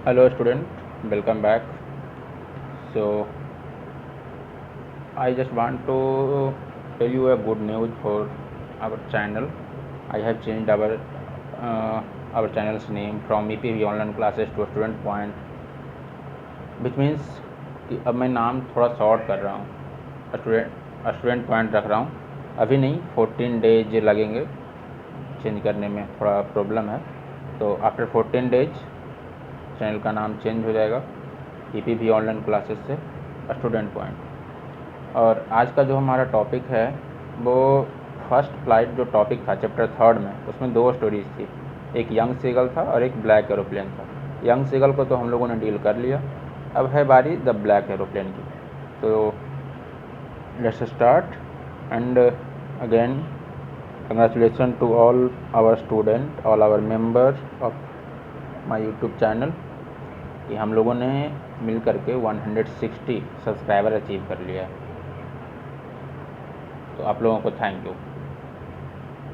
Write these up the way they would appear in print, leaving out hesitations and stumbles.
Hello student, welcome back. So I just want to tell you a good news for our channel. I have changed our channel's name from EPV online classes to student point, which means कि अब मैं नाम थोड़ा short कर रहा हूँ, student point रख रहा हूँ। अभी नहीं, 14 डेज लगेंगे चेंज करने में, थोड़ा प्रॉब्लम है। तो आफ्टर 14 डेज चैनल का नाम चेंज हो जाएगा EPV ऑनलाइन क्लासेस से स्टूडेंट पॉइंट। और आज का जो हमारा टॉपिक है वो फर्स्ट फ्लाइट जो टॉपिक था चैप्टर 3 में, उसमें 2 स्टोरीज थी, एक यंग सीगल था और एक ब्लैक एरोप्लेन था। यंग सीगल को तो हम लोगों ने डील कर लिया, अब है बारी द ब्लैक एरोप्लेन की। तो let's start and again congratulation to all our student, all our members of my YouTube channel कि हम लोगों ने मिल करके 160 सब्सक्राइबर अचीव कर लिया है। तो आप लोगों को थैंक यू,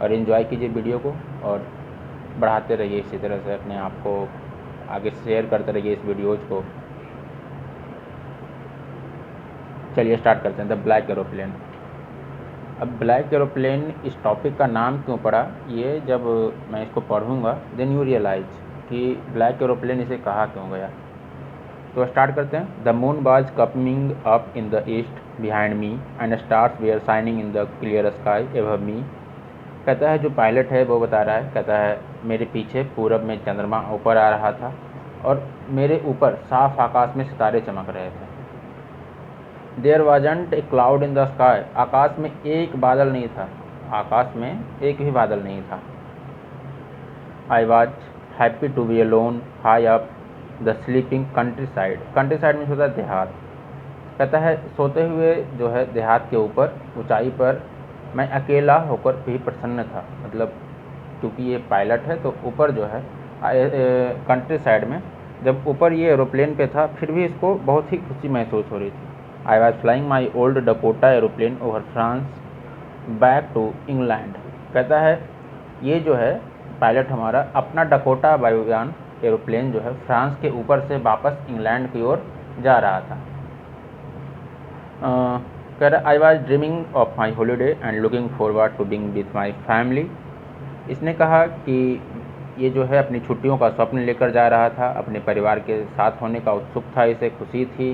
और इन्जॉय कीजिए वीडियो को और बढ़ाते रहिए इसी तरह से, अपने आप को आगे शेयर करते रहिए इस वीडियोज़ को। चलिए स्टार्ट करते हैं द ब्लैक एरोप्लेन। अब ब्लैक एरोप्लेन इस टॉपिक का नाम क्यों पड़ा, ये जब मैं इसको पढ़ूंगा देन यू रियलाइज कि ब्लैक एरोप्लेन इसे कहा क्यों गया। तो स्टार्ट करते हैं। The moon was coming up in the east behind me and stars were shining in the clear sky above me. कहता है जो पायलट है वो बता रहा है, कहता है मेरे पीछे पूरब में चंद्रमा ऊपर आ रहा था और मेरे ऊपर साफ आकाश में सितारे चमक रहे थे। There wasn't a cloud in the sky, आकाश में एक बादल नहीं था, आकाश में एक भी बादल नहीं था। I was happy to be alone high up the sleeping countryside, countryside में होता है देहात। कहता है सोते हुए जो है देहात के ऊपर ऊंचाई पर मैं अकेला होकर भी प्रसन्न था। मतलब क्योंकि ये पायलट है तो ऊपर जो है कंट्री साइड में जब ऊपर ये एरोप्लेन पे था फिर भी इसको बहुत ही खुशी महसूस हो रही थी। I was flying my old Dakota aeroplane over France back to England. कहता है ये जो है पायलट हमारा अपना डकोटा वायुयान एरोप्लेन जो है फ्रांस के ऊपर से वापस इंग्लैंड की ओर जा रहा था। कह रहा I was dreaming of my holiday and looking forward to being with my family. इसने कहा कि ये जो है अपनी छुट्टियों का स्वप्न लेकर जा रहा था, अपने परिवार के साथ होने का उत्सुक था, इसे खुशी थी,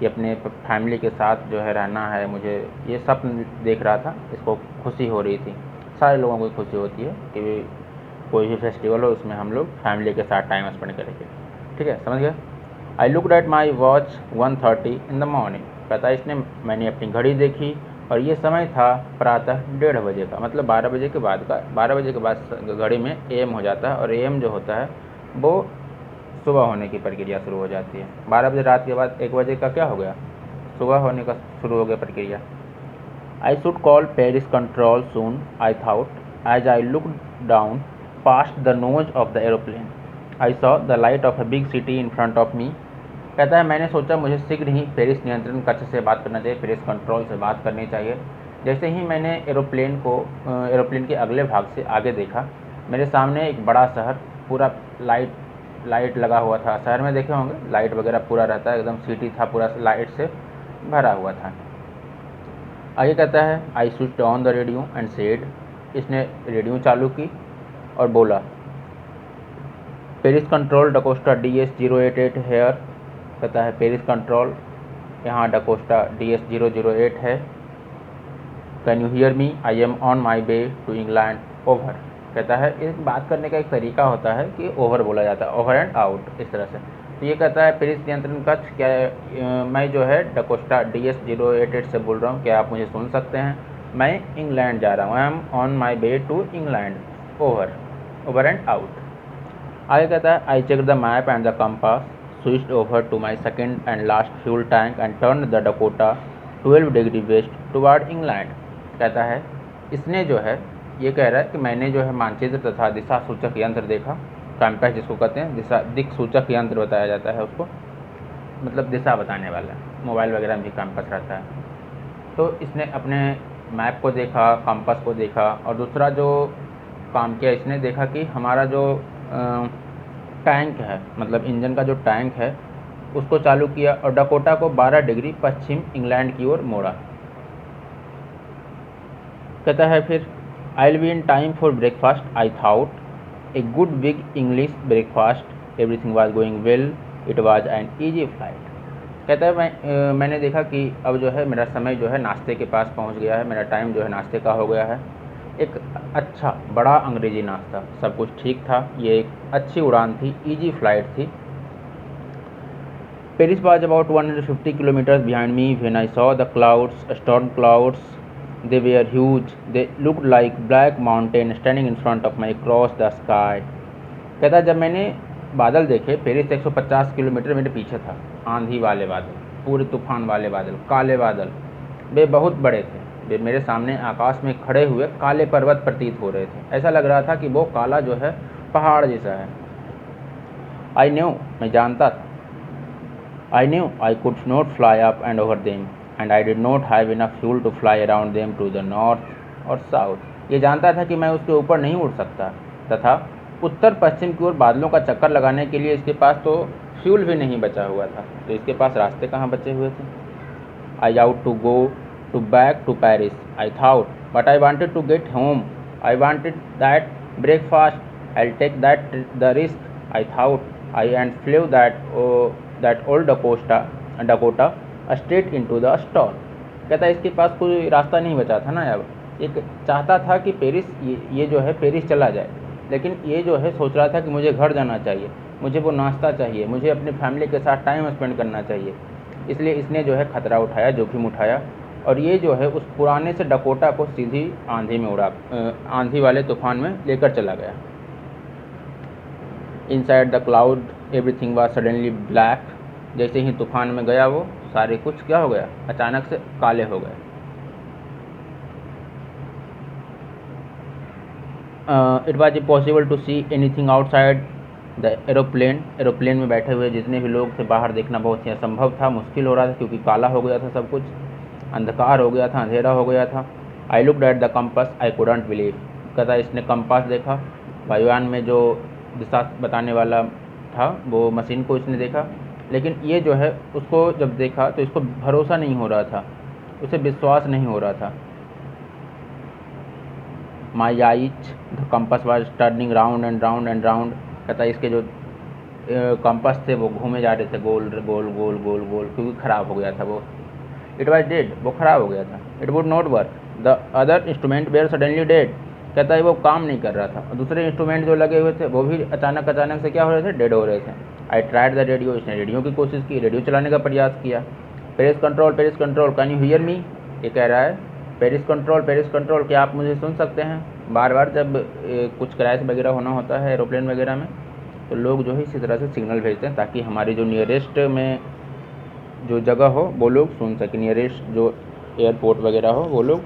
ये अपने फैमिली के साथ जो है रहना है, मुझे ये सपन देख रहा था, इसको खुशी हो रही थी। सारे लोगों को खुशी होती है कि कोई भी फेस्टिवल हो उसमें हम लोग फैमिली के साथ टाइम स्पेंड करेंगे। ठीक है, समझ गए। I looked at my watch 1:30 in the morning. कहता इसने मैंने अपनी घड़ी देखी और ये समय था प्रातः 1:30 बजे का, मतलब 12 बजे के बाद का। 12 बजे के बाद घड़ी में AM हो जाता है और AM जो होता है वो सुबह होने की प्रक्रिया शुरू हो जाती है। 12 बजे रात के बाद 1 बजे का क्या हो गया, सुबह होने का शुरू हो गया प्रक्रिया। I should call Paris control soon I thought as I look down past the nose of the aeroplane. I saw the light of a big city in front of me. कहता है मैंने सोचा मुझे शीघ्र ही पेरिस नियंत्रण कक्ष से बात करना चाहिए, पेरिस कंट्रोल से बात करनी चाहिए। जैसे ही मैंने एरोप्लेन के अगले भाग से आगे देखा, मेरे सामने एक बड़ा शहर पूरा लाइट लगा हुआ था। शहर में देखे होंगे लाइट वगैरह पूरा रहता है, एकदम सिटी था पूरा लाइट से भरा हुआ था। आगे कहता है I switched on the radio and said. इसने रेडियो चालू की और बोला Paris control D'Costa DS088 hair. कहता है पेरिस कंट्रोल यहाँ डकोस्टा DS008 है। Can you hear me, I am on my way to England over. कहता है इस बात करने का एक तरीका होता है कि ओवर बोला जाता है, ओवर एंड आउट इस तरह से। तो ये कहता है पेरिस नियंत्रण कक्ष क्या मैं जो है डकोस्टा DS088 से बोल रहा हूँ, क्या आप मुझे सुन सकते हैं? मैं इंग्लैंड जा रहा हूँ, I am on my way to England over and out. आगे कहता है I check the map and the compass, switched over to my second and last fuel tank and turn the Dakota 12 degree west toward England. कहता है इसने जो है ये कह रहा है कि मैंने जो है मानचित्र तथा दिशा सूचक यंत्र देखा, कंपास जिसको कहते हैं, दिक सूचक यंत्र बताया जाता है उसको, मतलब दिशा बताने वाला। मोबाइल वगैरह में भी कंपास रहता है। तो इसने अपने मैप को देखा, कंपास को देखा, और दूसरा जो काम किया इसने देखा कि हमारा जो टैंक है, मतलब इंजन का जो टैंक है उसको चालू किया और डकोटा को 12 डिग्री पश्चिम इंग्लैंड की ओर मोड़ा। कहता है फिर, I will be in time for breakfast, I thought a good big English breakfast, everything was going well, it was an easy flight. कहता है मैंने देखा कि अब जो है मेरा समय जो है नाश्ते के पास पहुंच गया है, मेरा टाइम जो है नाश्ते का हो गया है। एक अच्छा बड़ा अंग्रेजी नाश्ता, सब कुछ ठीक था, ये एक अच्छी उड़ान थी, ईजी फ्लाइट थी। Paris was about 150 kilometers behind me when I saw the clouds, storm clouds. They were huge. They looked like black mountain standing in front of me across the sky. कहता है जब मैंने बादल देखे, Paris 150 kilometre मेरे पीछे था, आंधी वाले बादल, पूरे तूफान वाले बादल, काले बादल, वे बहुत बड़े थे, वे मेरे सामने आकाश में खड़े हुए काले पर्वत प्रतीत हो रहे थे। ऐसा लग रहा था कि वो काला जो है पहाड़ जैसा है। आई न्यू, मैं जानता था, I knew I could not fly up and over them, and I did not have enough fuel to fly around them to the north or south. ये जानता था कि मैं उसके ऊपर नहीं उड़ सकता तथा उत्तर पश्चिम की ओर बादलों का चक्कर लगाने के लिए इसके पास तो फ्यूल भी नहीं बचा हुआ था, तो इसके पास रास्ते कहाँ बचे हुए थे। I out to go to back to Paris, I thought, but I wanted to get home. I wanted that breakfast. I'll take that the risk, I thought. I and flew that old Dakota straight into the storm. कहता है इसके पास कोई रास्ता नहीं बचा था ना, अब एक चाहता था कि पेरिस ये जो है पेरिस चला जाए, लेकिन ये जो है सोच रहा था कि मुझे घर जाना चाहिए, मुझे वो नाश्ता चाहिए, मुझे अपनी फैमिली के साथ टाइम स्पेंड करना चाहिए। इसलिए इसने जो है खतरा उठाया, जोखिम उठाया, और ये जो है उस पुराने से डकोटा को सीधी आंधी में उड़ा, आंधी वाले तूफान में लेकर चला गया। Inside the cloud everything was suddenly black. जैसे ही तूफान में गया वो सारे कुछ क्या हो गया, अचानक से काले हो गए। It was impossible to see anything outside the aeroplane. Aeroplane में बैठे हुए जितने भी लोग थे बाहर देखना बहुत ही असंभव था, मुश्किल हो रहा था, क्योंकि काला हो गया था सब कुछ, अंधकार हो गया था, अंधेरा हो गया था। I looked at the compass, I couldn't believe. कहता इसने कंपास देखा, वायुयान में जो दिशा बताने वाला था वो मशीन को इसने देखा, लेकिन ये जो है उसको जब देखा तो इसको भरोसा नहीं हो रहा था, उसे विश्वास नहीं हो रहा था। My eyes the compass was turning round and round and round. कहता इसके जो कंपास थे वो घूमे जा रहे थे गोल गोल गोल गोल गोल, क्योंकि ख़राब हो गया था वो। इट वाज डेड, वो ख़राब हो गया था। It would not work, the other instrument were suddenly dead. कहता है वो काम नहीं कर रहा था, और दूसरे इंस्ट्रूमेंट जो लगे हुए थे वो भी अचानक से क्या हो रहे थे, डेड हो रहे थे। आई ट्राइड द रेडियो, इसने रेडियो की कोशिश की, रेडियो चलाने का प्रयास किया। Paris control can you hear मी, ये कह रहा है पेरिस कंट्रोल, क्या आप मुझे सुन सकते हैं। बार बार जब कुछ क्रैश वगैरह होना होता है एरोप्लेन वगैरह में, तो लोग जो है इसी तरह से सिग्नल भेजते हैं ताकि हमारी जो नियरेस्ट में जो जगह हो वो लोग सुन सकें, नियरेस्ट जो एयरपोर्ट वगैरह हो वो लोग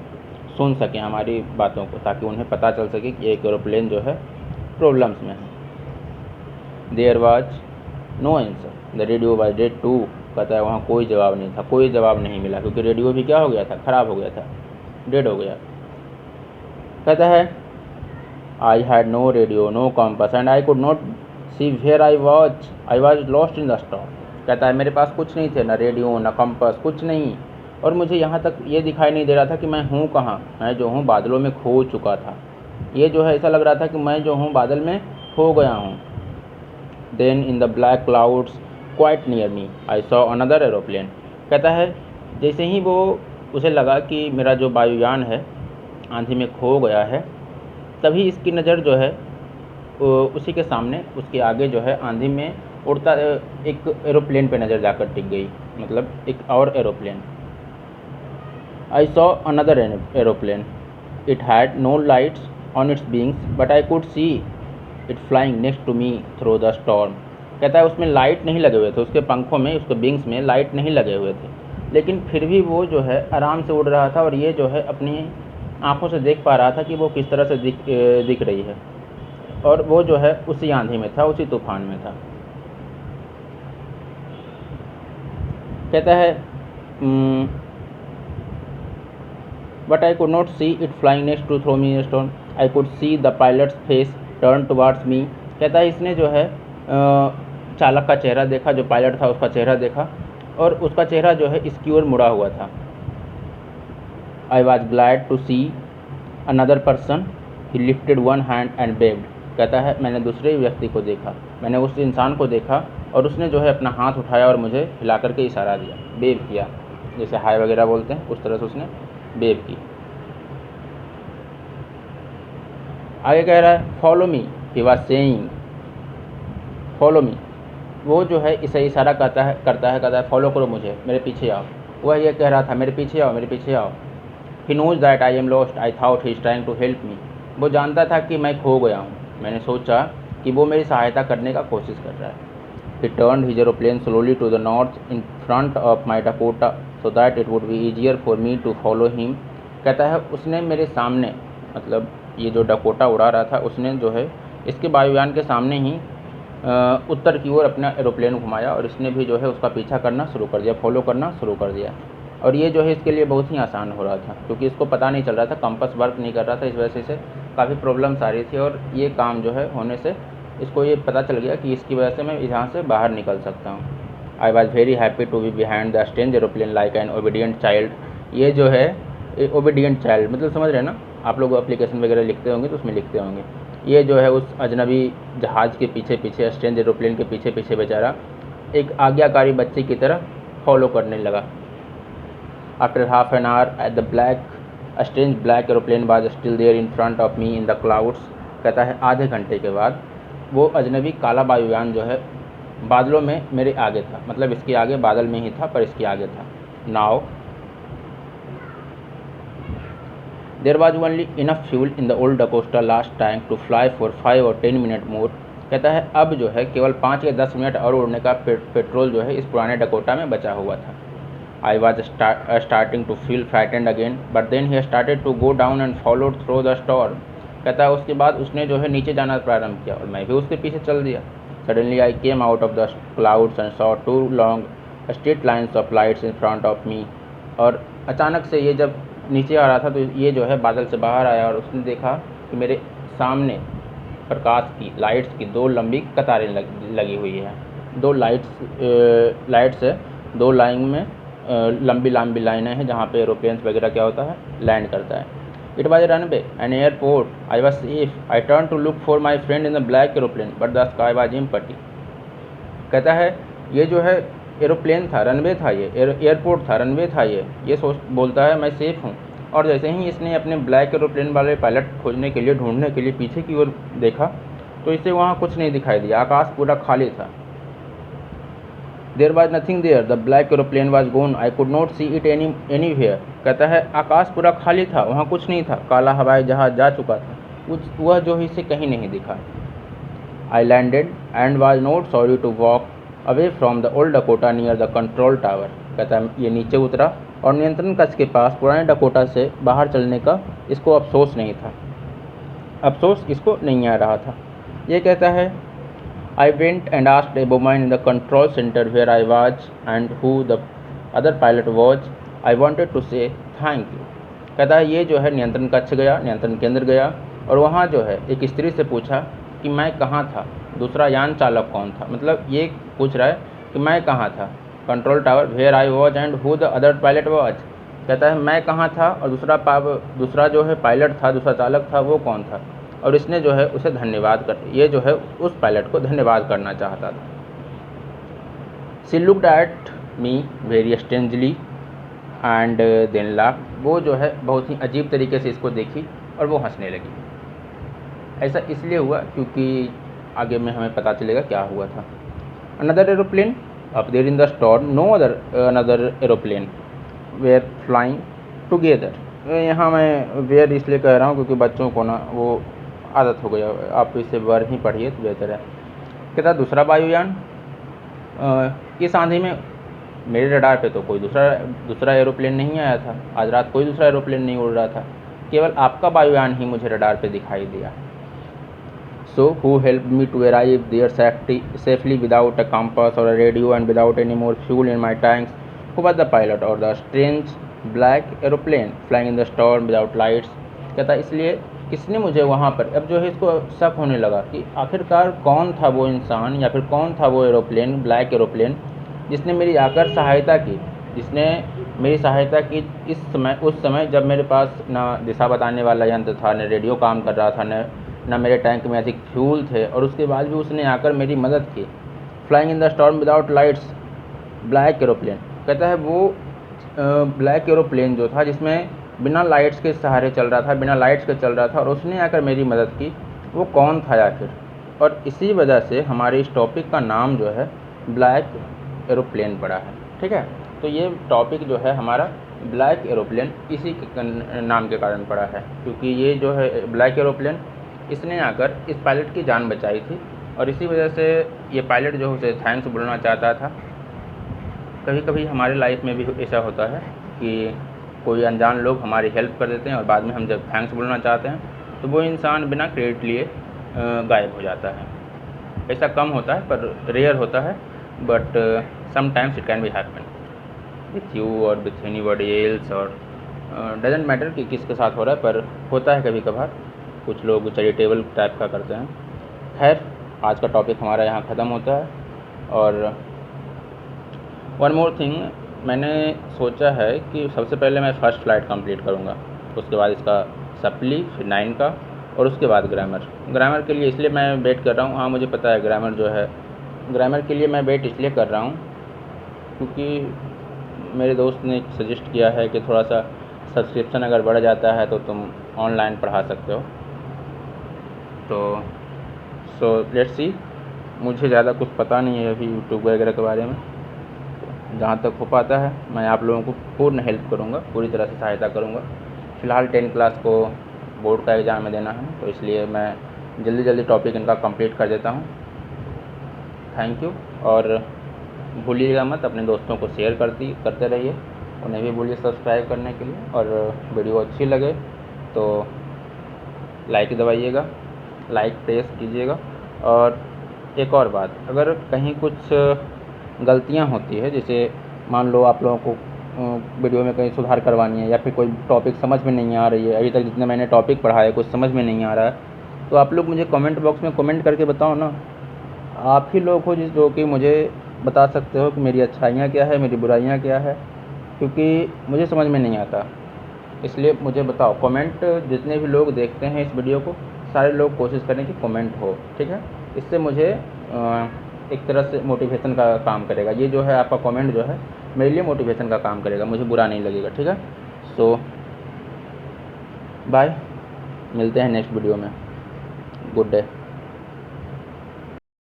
सुन सकें हमारी बातों को, ताकि उन्हें पता चल सके कि एक एरोप्लेन जो है प्रॉब्लम्स में है। There was no answer, the radio was dead too. कहता है वहाँ कोई जवाब नहीं था, कोई जवाब नहीं मिला, क्योंकि रेडियो भी क्या हो गया था, ख़राब हो गया था, डेड हो गया। कहता है I had no radio no compass and I could not see where I was lost in the storm. कहता है मेरे पास कुछ नहीं थे, ना रेडियो ना कंपास, कुछ नहीं, और मुझे यहाँ तक ये दिखाई नहीं दे रहा था कि मैं हूँ कहाँ, मैं जो हूँ बादलों में खो चुका था। ये जो है ऐसा लग रहा था कि मैं जो हूँ बादल में खो गया हूँ। Then in the black clouds quite near me I saw another aeroplane. कहता है जैसे ही वो उसे लगा कि मेरा जो वायुयान है आंधी में खो गया है, तभी इसकी नज़र जो है उसी के सामने, उसके आगे जो है आंधी में उड़ता एक एरोप्लेन पे नज़र जाकर टिक गई, मतलब एक और aeroplane. I saw another aeroplane. It had no lights on its wings, but I could see it flying next to me through the storm. कहता है उसमें लाइट नहीं लगे हुए थे, उसके पंखों में, उसके विंग्स में लाइट नहीं लगे हुए थे, लेकिन फिर भी वो जो है आराम से उड़ रहा था, और ये जो है अपनी आँखों से देख पा रहा था कि वो किस तरह से दिख रही है, और वो जो है उसी आंधी में था, उसी तूफान में था। कहता है but I could not see it flying next to me a stone. I could see the pilot's face turn towards me. कहता है इसने जो है चालक का चेहरा देखा, जो पायलट था उसका चेहरा देखा, और उसका चेहरा जो है इसकी ओर मुड़ा हुआ था। I was glad to see another person, he lifted one hand and waved. कहता है मैंने दूसरे व्यक्ति को देखा, मैंने उस इंसान को देखा और उसने जो है अपना हाथ उठाया और मुझे हिला करके इशारा दिया, वेव किया, जैसे हाय वगैरह बोलते हैं उस तरह से उसने वेव की। आगे कह रहा है follow me, he was saying follow me. वो जो है इसे इशारा करता है फॉलो करो मुझे, मेरे पीछे आओ। वह ये कह रहा था मेरे पीछे आओ, मेरे पीछे आओ। He knows that I am lost, I thought he is trying to help me. वो जानता था कि मैं खो गया हूँ, मैंने सोचा कि वो मेरी सहायता करने का कोशिश कर रहा है। He turned his aeroplane slowly to the north in front of my Dakota so that it would be easier for me to follow him. कहता है उसने मेरे सामने, मतलब ये जो डकोटा उड़ा रहा था उसने जो है इसके वायुयान के सामने ही उत्तर की ओर अपना एरोप्लेन घुमाया और इसने भी जो है उसका पीछा करना शुरू कर दिया, फॉलो करना शुरू कर दिया। और ये जो है इसके लिए बहुत ही आसान हो रहा था क्योंकि इसको पता नहीं चल रहा था, कंपास वर्क नहीं कर रहा था, इस वजह से काफ़ी प्रॉब्लम्स आ रही थी। और ये काम जो है होने से इसको ये पता चल गया कि इसकी वजह से मैं यहाँ से बाहर निकल सकता हूँ। I was very happy to be behind the strange aeroplane like an obedient child. ये जो है ओबीडियंट चाइल्ड मतलब समझ रहे हैं ना, आप लोग एप्लीकेशन वगैरह लिखते होंगे तो उसमें लिखते होंगे। ये जो है उस अजनबी जहाज़ के पीछे पीछे, स्ट्रेंज एरोप्लेन के पीछे पीछे बेचारा एक आज्ञाकारी बच्चे की तरह फॉलो करने लगा। After half an hour at the black strange black aeroplane was still there in front of me in the clouds. कहता है आधे घंटे के बाद वो अजनबी काला वायुयान जो है बादलों में मेरे आगे था, मतलब इसके आगे बादल में ही था पर इसके आगे था। Now there was only enough fuel in the old Dakota's last tank to fly for 5 और 10 मिनट मोर। कहता है अब जो है केवल 5 या 10 मिनट और उड़ने का पेट्रोल जो है इस पुराने डकोटा में बचा हुआ था। I was starting to feel frightened again but then he started to go down and followed through the storm. कहता है उसके बाद उसने जो है नीचे जाना प्रारंभ किया और मैं भी उसके पीछे चल दिया। Suddenly I came out of the clouds and saw 2 long straight lines of lights in front of मी। और अचानक से ये जब नीचे आ रहा था तो ये जो है बादल से बाहर आया और उसने देखा कि मेरे सामने प्रकाश की लाइट्स की 2 लंबी कतारें लगी हुई है। 2 लाइट्स है, 2 लाइन में लंबी लंबी लाइनें हैं जहाँ पे एरोप्लेन्स वगैरह क्या होता है लैंड करता है। It was a runway an airport, I was safe, I turn to look for my friend in the black aeroplane but the sky was empty. कहता है ये जो है एरोप्लेन था, रनवे था, ये एयरपोर्ट था, रनवे था, ये बोलता है मैं सेफ़ हूँ। और जैसे ही इसने अपने ब्लैक एरोप्लेन वाले पायलट खोजने के लिए, ढूंढने के लिए पीछे की ओर देखा तो इसे वहाँ कुछ नहीं दिखाई दिया, आकाश पूरा खाली था। There was nothing there, the black aeroplane was gone, I could not see it anywhere. कहता है आकाश पूरा खाली था, वहाँ कुछ नहीं था, काला हवाई जहाज जा चुका था, वह जो है इसे कहीं नहीं दिखा। I landed and was not sorry to walk away from the old Dakota near the control tower. कहता है ये नीचे उतरा और नियंत्रण कक्ष के पास पुराने डकोटा से बाहर चलने का इसको अफसोस नहीं था, अफसोस इसको नहीं आ रहा था। ये कहता है I went and asked a woman in the control centre where I was and who the other pilot was, I wanted to say thank you. कहता है ये जो है नियंत्रण कक्ष गया, नियंत्रण केंद्र गया और वहाँ जो है एक स्त्री से पूछा कि मैं कहाँ था, दूसरा यान चालक कौन था, मतलब ये पूछ रहा है कि मैं कहाँ था, control tower where I was and who the other pilot was. कहता है मैं कहाँ था और दूसरा जो है पायलट था, दूसरा चालक था वो कौन था, और इसने जो है उसे धन्यवाद कर, ये जो है उस पायलट को धन्यवाद करना चाहता था। She looked at me very strangely and then laugh. वो जो है बहुत ही अजीब तरीके से इसको देखी और वो हंसने लगी। ऐसा इसलिए हुआ क्योंकि आगे में हमें पता चलेगा क्या हुआ था। Another aeroplane up there in the storm, no another aeroplane were flying together. यहाँ मैं वेयर इसलिए कह रहा हूँ क्योंकि बच्चों को ना वो आदत हो गया, आप इसे वर ही पढ़िए तो बेहतर है। कहता दूसरा वायुयान, इस आंधी में मेरे रडार पे तो कोई दूसरा एरोप्लेन नहीं आया था, आज रात कोई दूसरा एरोप्लेन नहीं उड़ रहा था, केवल आपका वायुयान ही मुझे रडार पे दिखाई दिया। So who helped me to arrive there safely without a compass or a radio and without any more fuel in my tanks? Who was the pilot or the strange black aeroplane flying in the storm without lights? कहता इसलिए किसने मुझे वहाँ पर, अब जो है इसको शक होने लगा कि आखिरकार कौन था वो इंसान या फिर कौन था वो एरोप्लेन, ब्लैक एरोप्लेन, जिसने मेरी आकर सहायता की, जिसने मेरी सहायता की उस समय जब मेरे पास ना दिशा बताने वाला यंत्र था, न रेडियो काम कर रहा था, न मेरे टैंक में अधिक फ्यूल थे, और उसके बाद भी उसने आकर मेरी मदद की। Flying in the storm without lights, black aeroplane. कहता है वो ब्लैक एरोप्लेन जो था जिसमें बिना लाइट्स के सहारे चल रहा था, बिना लाइट्स के चल रहा था, और उसने आकर मेरी मदद की, वो कौन था आखिर। और इसी वजह से हमारे इस टॉपिक का नाम जो है ब्लैक एरोप्लेन पड़ा है। ठीक है, तो ये टॉपिक जो है हमारा ब्लैक एरोप्लेन इसी के नाम के कारण पड़ा है, क्योंकि ये जो है ब्लैक एरोप्लेन, इसने आकर इस पायलट की जान बचाई थी, और इसी वजह से ये पायलट जो उसे थैंक्स बोलना चाहता था। कभी कभी हमारे लाइफ में भी ऐसा होता है कि कोई अनजान लोग हमारी हेल्प कर देते हैं, और बाद में हम जब थैंक्स बोलना चाहते हैं तो वो इंसान बिना क्रेडिट लिए गायब हो जाता है। ऐसा कम होता है, पर रेयर होता है, but sometimes it can be happen with you और विथ एनीबॉडी एल्स, और डजेंट मैटर कि किसके साथ हो रहा है, पर होता है कभी कभार। कुछ लोग चैरिटेबल टाइप का करते हैं। खैर, आज का टॉपिक हमारा यहाँ ख़त्म होता है। और वन मोर थिंग, मैंने सोचा है कि सबसे पहले मैं फ़र्स्ट फ्लाइट कंप्लीट करूँगा, उसके बाद इसका सप्ली, फिर 9 का, और उसके बाद ग्रामर के लिए इसलिए मैं वेट कर रहा हूँ। हाँ, मुझे पता है ग्रामर के लिए मैं वेट इसलिए कर रहा हूँ क्योंकि मेरे दोस्त ने सजेस्ट किया है कि थोड़ा सा सब्सक्रिप्शन अगर बढ़ जाता है तो तुम ऑनलाइन पढ़ा सकते हो। तो सो लेट्स सी, मुझे ज़्यादा कुछ पता नहीं है अभी यूट्यूब वगैरह के बारे में। जहाँ तक हो पाता है मैं आप लोगों को पूर्ण हेल्प करूँगा, पूरी तरह से सहायता करूँगा। फ़िलहाल 10 क्लास को बोर्ड का एग्ज़ाम में देना है, तो इसलिए मैं जल्दी टॉपिक इनका कंप्लीट कर देता हूँ। थैंक यू, और भूलिएगा मत अपने दोस्तों को शेयर करते रहिए, उन्हें भी भूलिए सब्सक्राइब करने के लिए, और वीडियो अच्छी लगे तो लाइक दबाइएगा, लाइक प्रेस कीजिएगा। और एक और बात, अगर कहीं कुछ गलतियां होती है, जैसे मान लो आप लोगों को वीडियो में कहीं सुधार करवानी है, या फिर कोई टॉपिक समझ में नहीं आ रही है, अभी तक जितने मैंने टॉपिक पढ़ा है कुछ समझ में नहीं आ रहा है, तो आप लोग मुझे कमेंट बॉक्स में कमेंट करके बताओ ना। आप ही लोग हो जो कि मुझे बता सकते हो कि मेरी अच्छाइयाँ क्या है, मेरी बुराइयाँ क्या है, क्योंकि मुझे समझ में नहीं आता। इसलिए मुझे बताओ, कमेंट जितने भी लोग देखते हैं इस वीडियो को, सारे लोग कोशिश करें कि कमेंट हो। ठीक है, इससे मुझे एक तरह से मोटिवेशन का काम करेगा। ये जो है आपका कमेंट जो है मेरे लिए मोटिवेशन का काम करेगा, मुझे बुरा नहीं लगेगा। ठीक है, सो बाय, मिलते हैं नेक्स्ट वीडियो में। Good day.